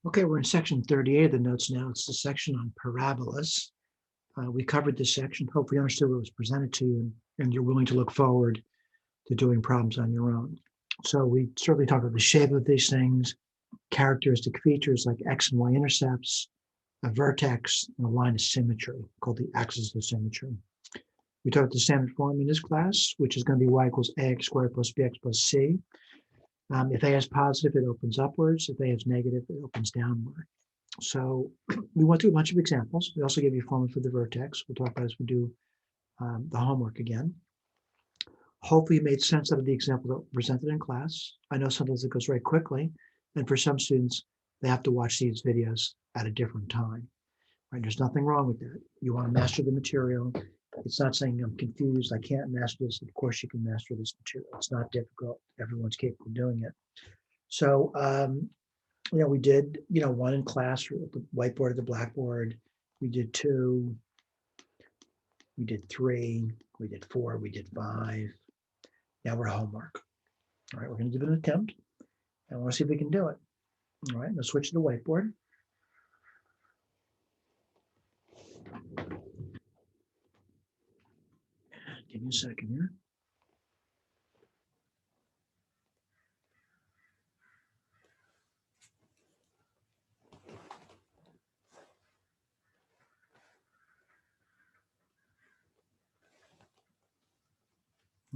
Okay, we're in section 38 of the notes now. It's the section on parabolas. We covered this section. Hopefully you understood what was presented to you and you're willing to look forward to doing problems on your own. So we certainly talked about the shape of these things, characteristic features like X and Y intercepts, a vertex, and a line of symmetry called the axis of symmetry. We talked about the standard form in this class, which is going to be y equals ax squared plus bx plus c. If A is positive, it opens upwards. If A is negative, it opens downward. So we went through a bunch of examples. We also gave you a formula for the vertex. We'll talk about as we do the homework again. Hopefully you made sense out of the example that were presented in class. I know sometimes it goes very quickly, and for some students, they have to watch these videos at a different time. Right? There's nothing wrong with that. You want to master the material. It's not saying I'm confused, I can't master this. Of course you can master this material. It's not difficult. Everyone's capable of doing it. So we did, one in class, the whiteboard or the blackboard. We did 2, we did 3, we did 4, we did 5. Now we're homework. All right, we're going to give it an attempt. And I want to see if we can do it. All right, let's switch to the whiteboard. Give me a second here.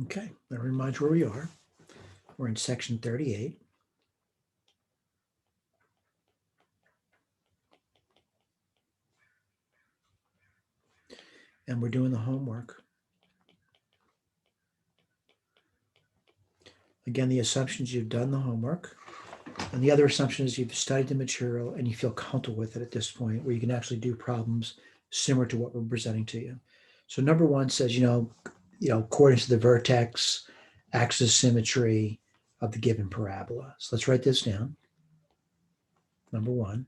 Okay, that reminds where we are. We're in section 38. And we're doing the homework. Again, the assumptions you've done the homework. And the other assumption is you've studied the material and you feel comfortable with it at this point where you can actually do problems similar to what we're presenting to you. So number 1 says, according to the vertex, axis symmetry of the given parabola. So let's write this down. Number 1.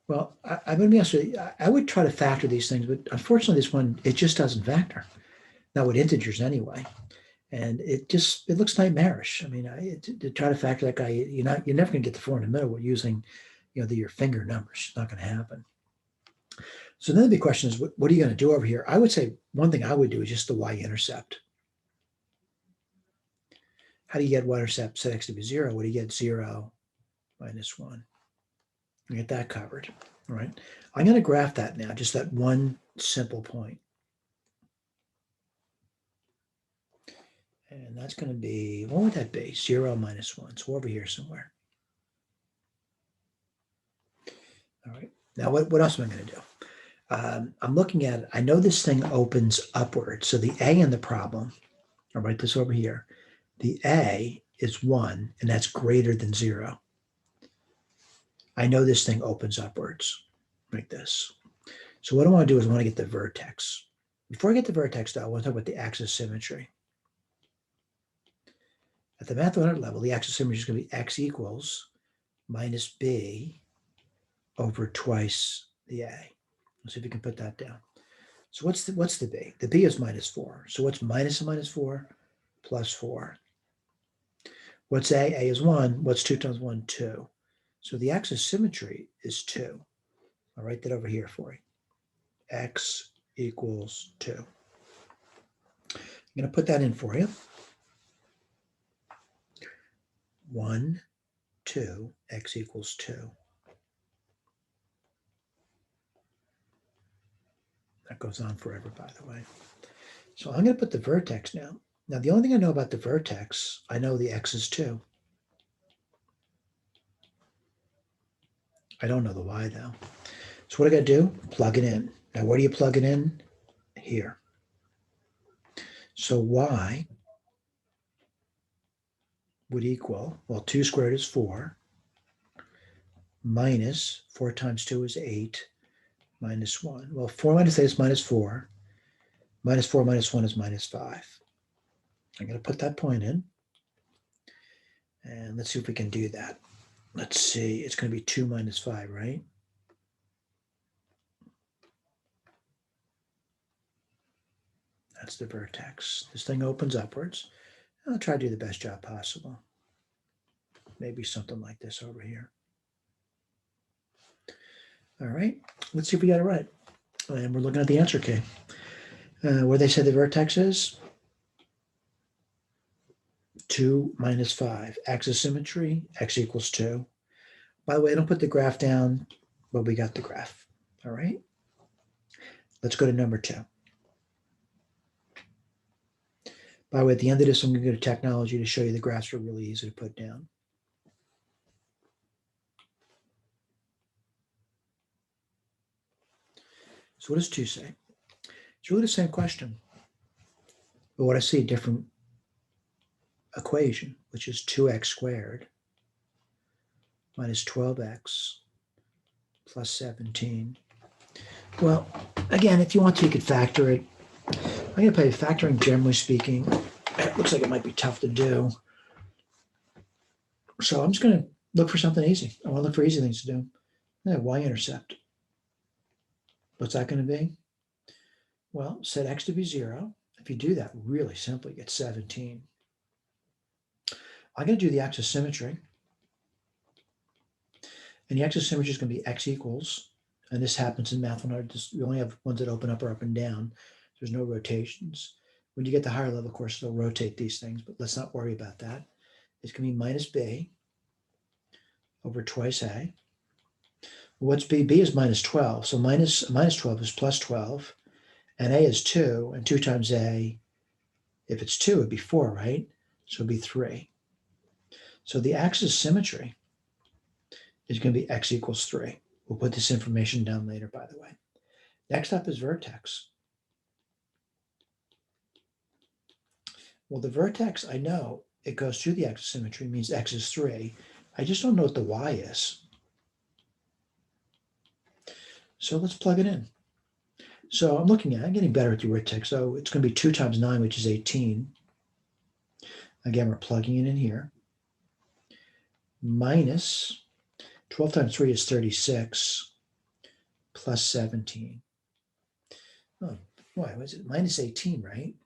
Well, I'm going to be honest with you. I would try to factor these things, but unfortunately, this one, it just doesn't factor. Not with integers anyway. And it looks nightmarish. I mean, to try to factor that guy, you're never going to get the 4 in the middle using, your finger numbers. It's not going to happen. So then the big question is, what are you going to do over here? I would say one thing I would do is just the Y-intercept. How do you get Y-intercept set x to be 0? What do you get? 0 minus 1. You get that covered, all right? I'm going to graph that now, just that one simple point. And that's going to be, what would that be? 0 minus 1. So over here somewhere. All right. Now, what else am I going to do? I'm looking at it. I know this thing opens upward. So the A in the problem, I'll write this over here. The A is 1, and that's greater than 0. I know this thing opens upwards like this. So what I want to do is I want to get the vertex. Before I get the vertex, though, I want to talk about the axis symmetry. At the mth100 level, the axis symmetry is going to be x equals minus b over twice the A. Let's see if we can put that down. So what's the b? The b is minus 4. So what's minus a minus 4? Plus 4. What's a? A is 1. What's 2 times 1? 2. So the axis symmetry is 2. I'll write that over here for you. X equals 2. I'm going to put that in for you. 1, 2, x equals 2. That goes on forever, by the way. So I'm going to put the vertex now. Now, the only thing I know about the vertex, I know the x is 2. I don't know the y, though. So what I got to do? Plug it in. Now, where do you plug it in? Here. So y would equal, well, 2 squared is 4, minus 4 times 2 is 8, minus 1. Well, 4 minus 8 is minus 4. Minus 4 minus 1 is minus 5. I'm going to put that point in. And let's see if we can do that. Let's see. It's going to be 2 minus 5, right? That's the vertex. This thing opens upwards. I'll try to do the best job possible. Maybe something like this over here. All right, let's see if we got it right. And we're looking at the answer key. Where they say the vertex is 2 minus 5. Axis symmetry, x equals 2. By the way, I don't put the graph down, but we got the graph. All right, let's go to number 2. By the way, at the end of this, I'm going to go to technology to show you the graphs are really easy to put down. So what does 2 say? It's really the same question. But what I see a different equation, which is 2x squared minus 12x plus 17. Well, again, if you want to, you could factor it. I'm going to play factoring, generally speaking. It looks like it might be tough to do. So I'm just going to look for something easy. I want to look for easy things to do. Yeah, Y-intercept. What's that going to be? Well, set x to be 0. If you do that really simply, you get 17. I'm going to do the axis of symmetry. And the axis of symmetry is going to be x equals, and this happens in mth100. We only have ones that open up or up and down. There's no rotations. When you get to higher level courses, they'll rotate these things, but let's not worry about that. It's going to be minus b over twice a. What's b? B is minus 12. So minus 12 is plus 12. And a is 2. And 2 times a, if it's 2, it'd be 4, right? So it'd be 3. So the axis of symmetry is going to be x equals 3. We'll put this information down later, by the way. Next up is vertex. Well, the vertex, I know it goes through the axis of symmetry, means x is 3. I just don't know what the y is. So let's plug it in. So I'm getting better at the vertex. So it's going to be 2 times 9, which is 18. Again, we're plugging it in here. Minus 12 times 3 is 36, plus 17. Oh, why was it? Minus 18, right?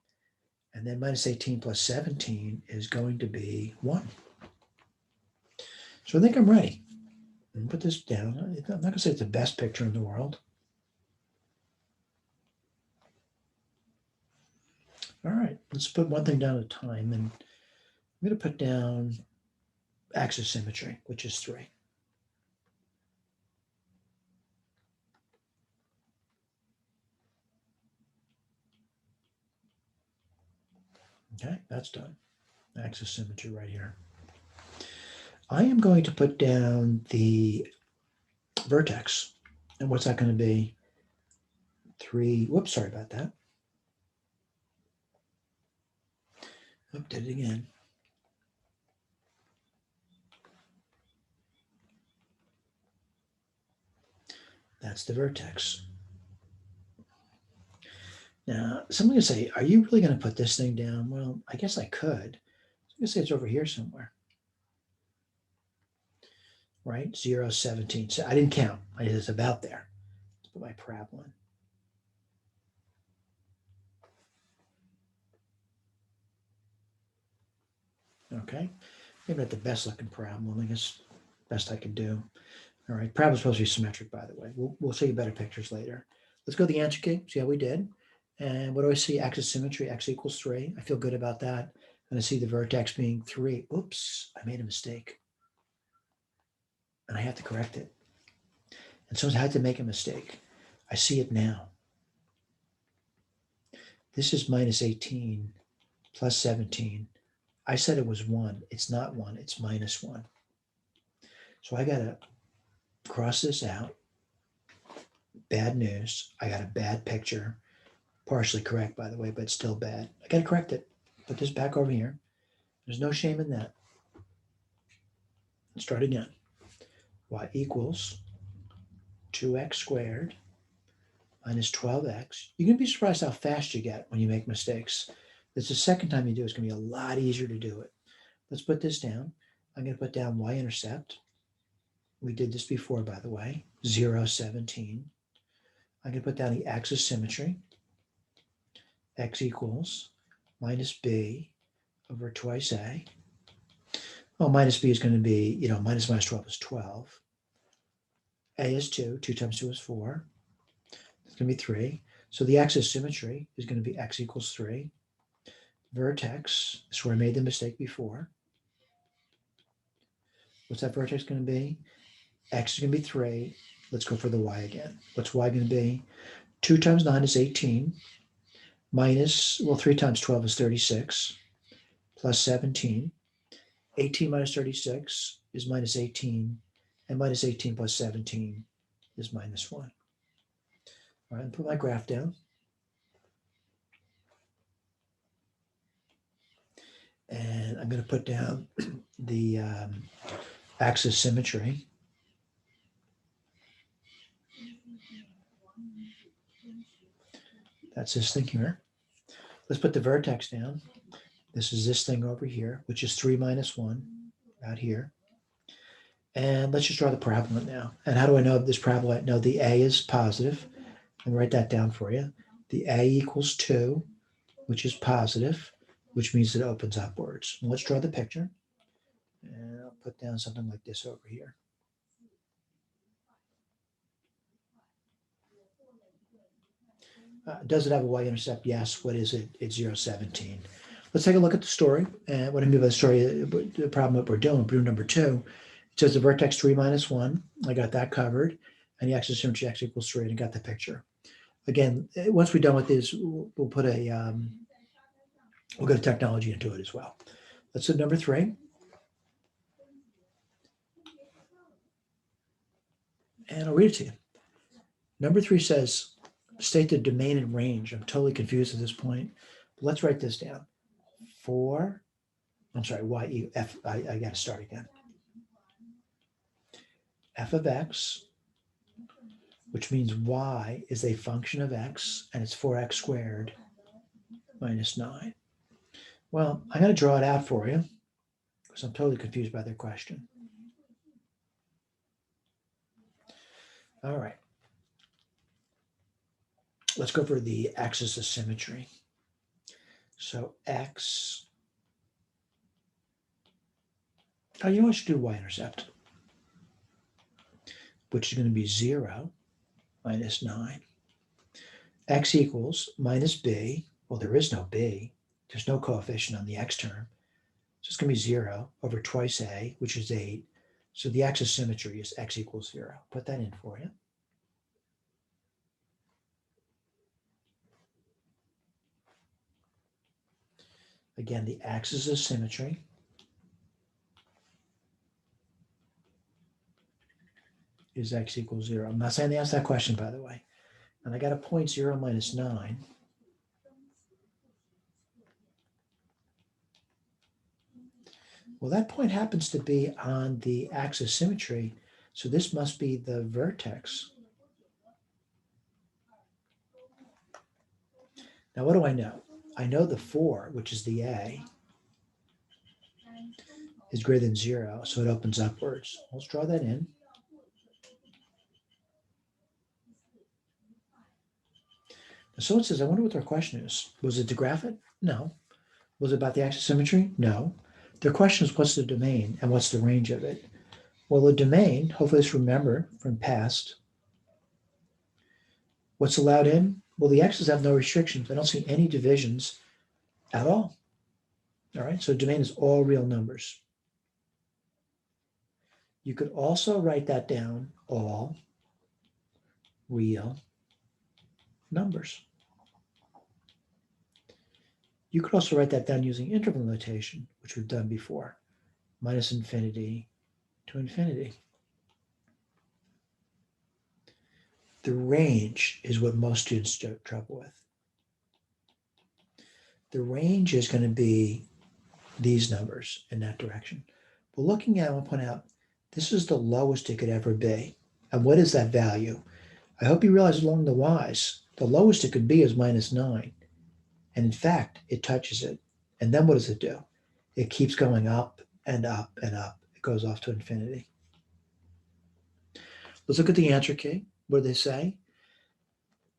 And then minus 18 plus 17 is going to be 1. So I think I'm ready. And put this down. I'm not going to say it's the best picture in the world. All right, let's put one thing down at a time. And I'm going to put down axis symmetry, which is 3. Okay, that's done. Axis symmetry right here. I am going to put down the vertex. And what's that going to be? 3. Whoops, sorry about that. Oh, did it again. That's the vertex. Now, someone can say, are you really going to put this thing down? Well, I guess I could. I'm going to say it's over here somewhere. Right? 0, 17. So I didn't count. It's about there. Let's put my parabola in. Okay. Maybe not the best looking parabola. I guess best I could do. All right. Parabola's supposed to be symmetric, by the way. We'll see better pictures later. Let's go to the answer key. See how we did. And what do I see? Axis symmetry, x equals 3. I feel good about that. And I see the vertex being 3. Oops, I made a mistake. And I have to correct it. And so I had to make a mistake. I see it now. This is minus 18 plus 17. I said it was 1. It's not 1. It's minus 1. So I got to cross this out. Bad news. I got a bad picture. Partially correct, by the way, but still bad. I got to correct it. Put this back over here. There's no shame in that. Let's start again. Y equals 2x squared minus 12x. You're going to be surprised how fast you get when you make mistakes. It's the second time you do it. It's going to be a lot easier to do it. Let's put this down. I'm going to put down Y-intercept. We did this before, by the way. 0, 17. I'm going to put down the axis symmetry. X equals minus b over twice A. Well, minus B is going to be, minus 12 is 12. A is 2. 2 times 2 is 4. It's going to be 3. So the axis of symmetry is going to be x equals 3. Vertex is where I made the mistake before. What's that vertex going to be? X is going to be 3. Let's go for the y again. What's y going to be? 2 times 9 is 18. Minus, 3 times 12 is 36. Plus 17. 18 minus 36 is minus 18. And minus 18 plus 17 is minus 1. All right, put my graph down. And I'm going to put down the axis symmetry. That's this thing here. Let's put the vertex down. This is this thing over here, which is 3 minus 1 out here. And let's just draw the parabola now. And how do I know this parabola? No, the A is positive. And write that down for you. The A equals 2, which is positive, which means it opens upwards. And let's draw the picture. And I'll put down something like this over here. Does it have a y-intercept? Yes. What is it? It's 0, 17. Let's take a look at the story. And what I mean by the story, the problem that we're doing number 2, it says the vertex 3 minus 1. I got that covered. And the axis of symmetry x equals 3, and I got the picture. Again, once we're done with this, we'll put we'll get a technology into it as well. Let's do number 3. And I'll read it to you. Number 3 says, state the domain and range. I'm totally confused at this point. But let's write this down. I got to start again. F of x, which means y is a function of x, and it's 4x squared minus 9. Well, I'm going to draw it out for you because I'm totally confused by their question. All right. Let's go for the axis of symmetry. So x, you know what, I should do y-intercept, which is going to be 0 minus 9. X equals minus b. Well, there is no b. There's no coefficient on the x term. So it's going to be 0 over twice a, which is 8. So the axis of symmetry is x equals 0. Put that in for you. Again, the axis of symmetry is x equals 0. I'm not saying they asked that question, by the way. And I got a point 0 minus 9. Well, that point happens to be on the axis of symmetry, so this must be the vertex. Now, what do I know? I know the 4, which is the A, is greater than 0, so it opens upwards. Let's draw that in. Now, someone says, I wonder what their question is. Was it to graph it? No. Was it about the axis of symmetry? No. Their question is, what's the domain and what's the range of it? Well, the domain, hopefully just remember from past, what's allowed in? Well, the x's have no restrictions. I don't see any divisions at all. All right, so domain is all real numbers. You could also write that down, all real numbers. You could also write that down using interval notation, which we've done before, minus infinity to infinity. The range is what most students have trouble with. The range is going to be these numbers in that direction. But looking at it, I'll point out, this is the lowest it could ever be. And what is that value? I hope you realize along the y's, the lowest it could be is minus 9. And in fact, it touches it. And then what does it do? It keeps going up and up and up. It goes off to infinity. Let's look at the answer key. What do they say?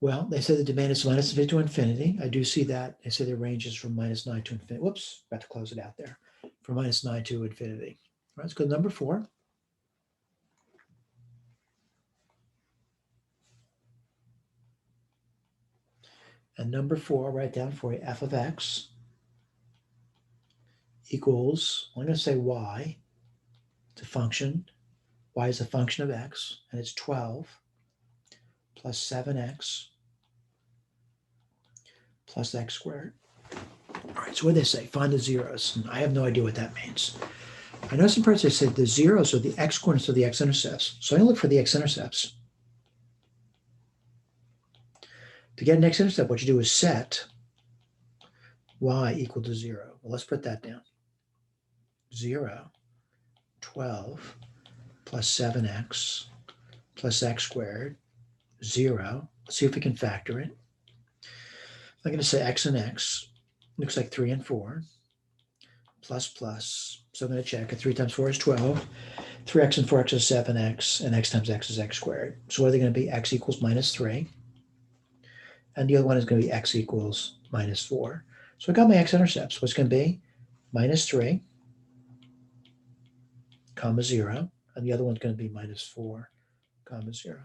Well, they said the domain is minus infinity to infinity. I do see that. They say the range is from minus 9 to infinity. Whoops, about to close it out there. From minus 9 to infinity. All right, let's go to number 4. And number 4, I'll write down for you, f of x equals, I'm going to say y. It's a function. Y is a function of x, and it's 12 plus 7x plus x squared. All right, so what do they say? Find the zeros. And I have no idea what that means. I know some parts they said the zeros are the x-coordinates of the x-intercepts. So I'm going to look for the x-intercepts. To get an x-intercept, what you do is set y equal to 0. Well, let's put that down. 0, 12 plus 7x plus x squared, 0. Let's see if we can factor it. I'm going to say x and x. Looks like 3 and 4. Plus, plus. So I'm going to check it. 3 times 4 is 12. 3x and 4x is 7x, and x times x is x squared. So what are they going to be? X equals minus 3. And the other one is going to be x equals minus 4. So I got my x-intercepts. What's going to be? Minus 3, comma 0. And the other one's going to be minus 4, comma 0.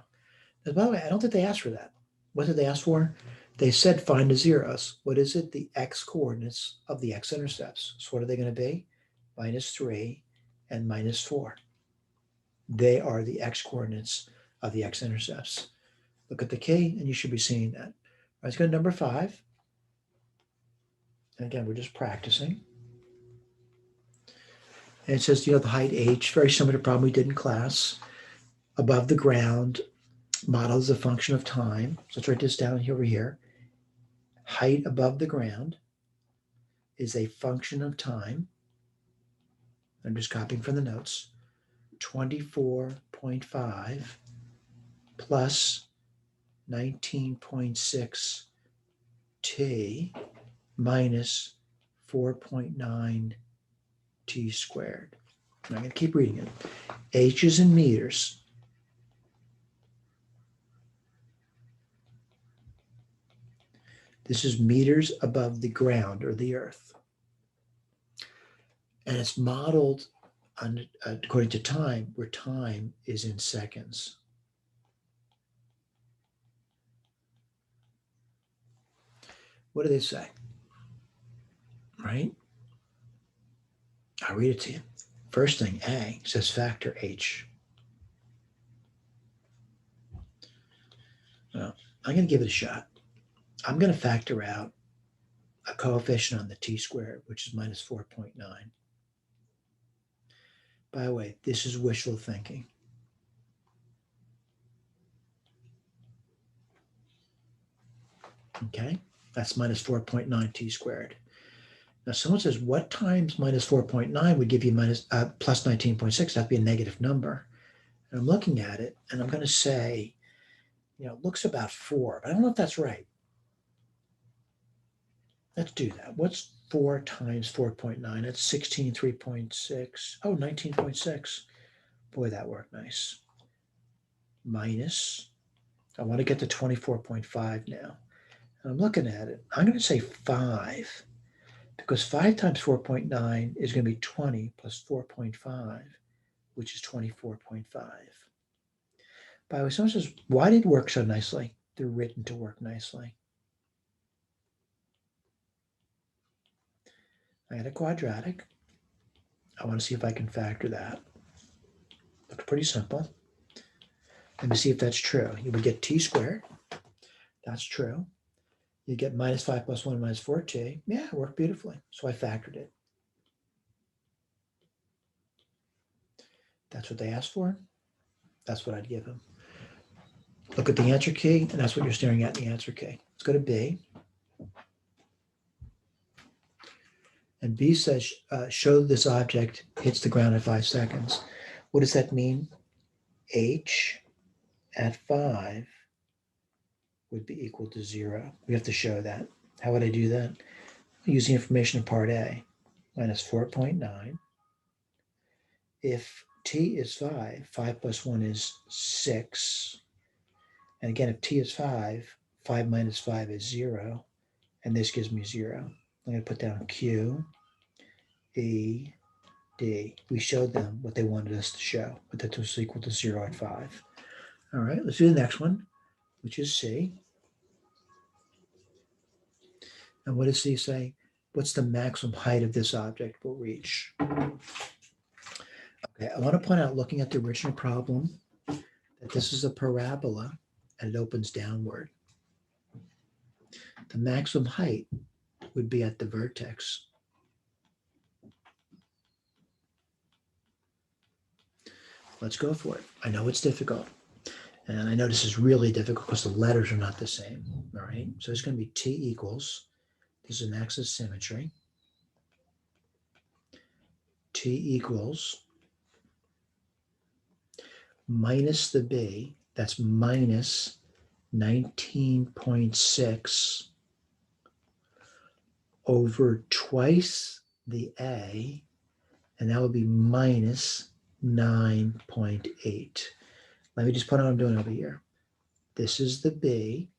And by the way, I don't think they asked for that. What did they ask for? They said find the zeros. What is it? The x-coordinates of the x-intercepts. So what are they going to be? Minus 3 and minus 4. They are the x-coordinates of the x-intercepts. Look at the key, and you should be seeing that. All right, let's go to number 5. And again, we're just practicing. And it says, the height h, very similar to a problem we did in class. Above the ground, model is a function of time. So let's write this down over here. Height above the ground is a function of time. I'm just copying from the notes. 24.5 plus 19.6 t minus 4.9 t squared. And I'm going to keep reading it. H is in meters. This is meters above the ground or the earth. And it's modeled according to time, where time is in seconds. What do they say? Right? I'll read it to you. First thing, A, says factor H. Well, I'm going to give it a shot. I'm going to factor out a coefficient on the t squared, which is minus 4.9. By the way, this is wishful thinking. Okay, that's minus 4.9 t squared. Now, someone says, what times minus 4.9 would give you plus 19.6? That'd be a negative number. And I'm looking at it, and I'm going to say, it looks about 4, but I don't know if that's right. Let's do that. What's 4 times 4.9? That's 16, 3.6. Oh, 19.6. Boy, that worked nice. Minus, I want to get to 24.5 now. And I'm looking at it. I'm going to say 5, because 5 times 4.9 is going to be 20 plus 4.5, which is 24.5. By the way, someone says, why did it work so nicely? They're written to work nicely. I had a quadratic. I want to see if I can factor that. Looks pretty simple. Let me see if that's true. You would get t squared. That's true. You get minus 5 plus 1 minus 4t. Yeah, it worked beautifully. So I factored it. That's what they asked for. That's what I'd give them. Look at the answer key, and that's what you're staring at in the answer key. Let's go to B. And B says, show this object hits the ground in 5 seconds. What does that mean? H at 5 would be equal to 0. We have to show that. How would I do that? Use the information in part A, minus 4.9. If t is 5, 5 plus 1 is 6. And again, if t is 5, 5 minus 5 is 0, and this gives me 0. I'm going to put down Q, E, D. We showed them what they wanted us to show, but that was equal to 0 at 5. All right, let's do the next one, which is C. And what does C say? What's the maximum height of this object will reach? Okay, I want to point out, looking at the original problem, that this is a parabola and it opens downward. The maximum height would be at the vertex. Let's go for it. I know it's difficult. And I know this is really difficult because the letters are not the same. All right. So it's going to be T equals, this is an axis of symmetry. T equals minus the B, that's minus 19.6 over twice the A, and that would be minus 9.8. Let me just put on what I'm doing over here. This is the B.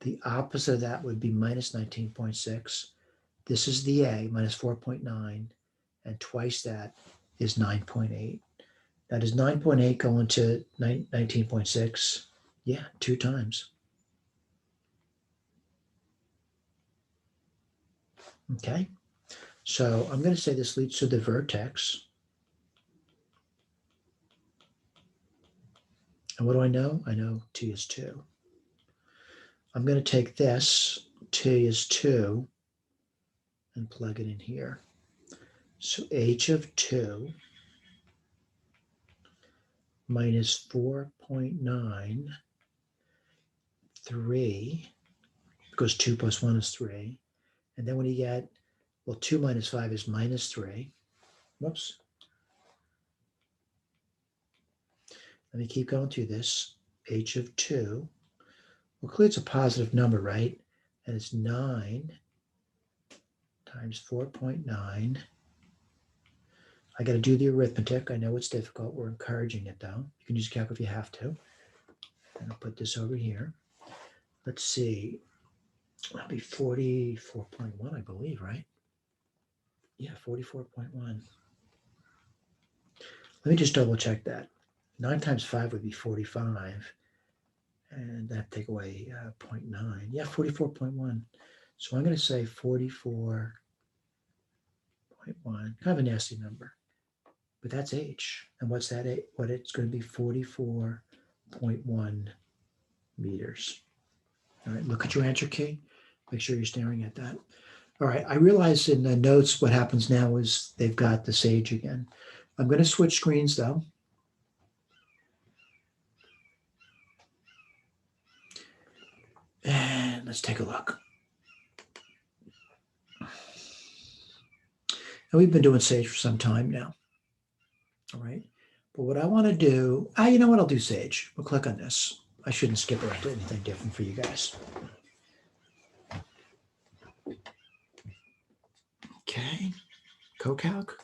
The opposite of that would be minus 19.6. This is the A, minus 4.9, and twice that is 9.8. Now, does 9.8 go into 19.6? Yeah, 2 times. Okay, so I'm going to say this leads to the vertex. And what do I know? I know T is 2. I'm going to take this, T is 2, and plug it in here. So H of 2 minus 4.9, 3, because 2 plus 1 is 3. And then when you get, well, 2 minus 5 is minus 3. Whoops. Let me keep going through this. H of 2. Well, clearly it's a positive number, right? And it's 9 times 4.9. I got to do the arithmetic. I know it's difficult. We're encouraging it, though. You can use a calculator if you have to. And I'll put this over here. Let's see. That'll be 44.1, I believe, right? Yeah, 44.1. Let me just double check that. 9 times 5 would be 45. And that take away 0.9. Yeah, 44.1. So I'm going to say 44.1. Kind of a nasty number. But that's H. And what's that? What it's going to be 44.1 meters. All right, look at your answer key. Make sure you're staring at that. All right, I realize in the notes what happens now is they've got the Sage again. I'm going to switch screens though. And let's take a look. And we've been doing Sage for some time now. All right. But what I want to do, you know what? I'll do Sage. We'll click on this. I shouldn't skip around to anything different for you guys. Okay. CoCalc.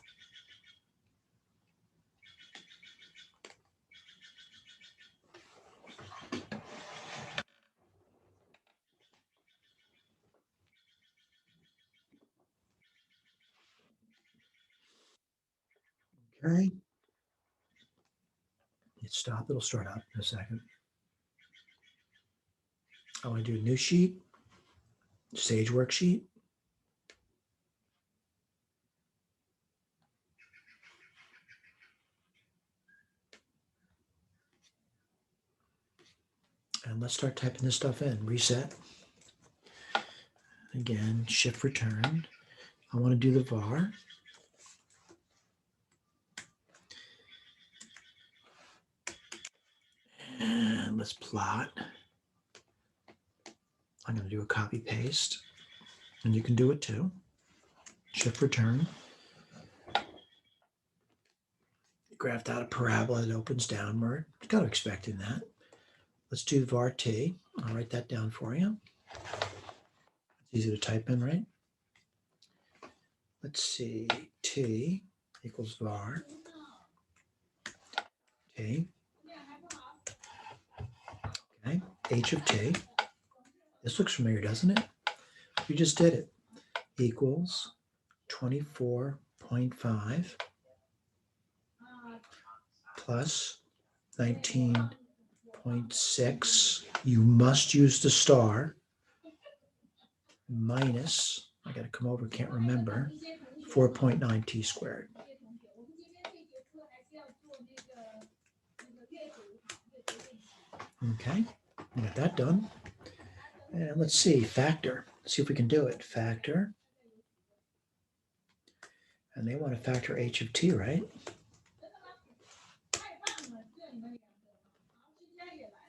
Okay. Hit stop. It'll start up in a second. I want to do a new sheet, Sage worksheet. And let's start typing this stuff in. Reset. Again, shift return. I want to do the var. And let's plot. I'm going to do a copy paste. And you can do it too. Shift return. Graphed out a parabola that opens downward. Kind of expecting that. Let's do var t. I'll write that down for you. It's easy to type in, right? Let's see. T equals var t. Okay. h of t. This looks familiar, doesn't it? We just did it. Equals 24.5 plus 19.6. You must use the star. Minus, I got to come over, can't remember, 4.9 t squared. Okay, we got that done. And let's see, factor. Let's see if we can do it. Factor. And they want to factor h of t, right?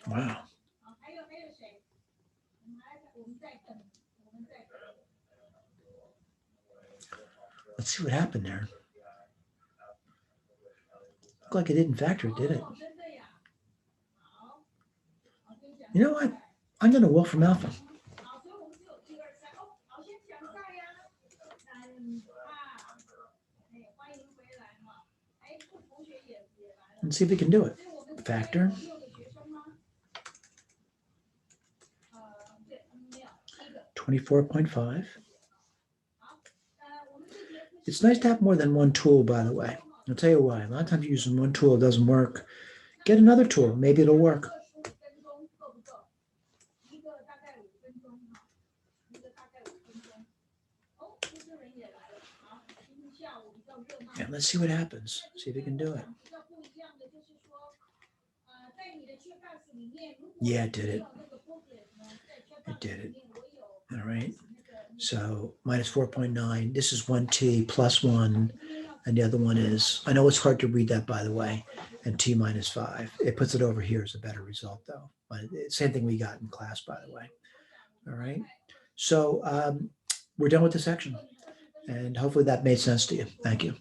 Wow. Let's see what happened there. Looked like it didn't factor it, did it? You know what? I'm going to Wolfram Alpha. Let's see if we can do it. Factor. $24.5. It's nice to have more than one tool, by the way. I'll tell you why. A lot of times using one tool doesn't work. Get another tool. Maybe it'll work. And let's see what happens. See if we can do it. Yeah, it did it. It did it. All right. So minus 4.9. This is 1t plus 1. And the other one is, I know it's hard to read that, by the way, and t minus 5. It puts it over here as a better result, though. But same thing we got in class, by the way. All right. So we're done with this section. And hopefully that made sense to you. Thank you.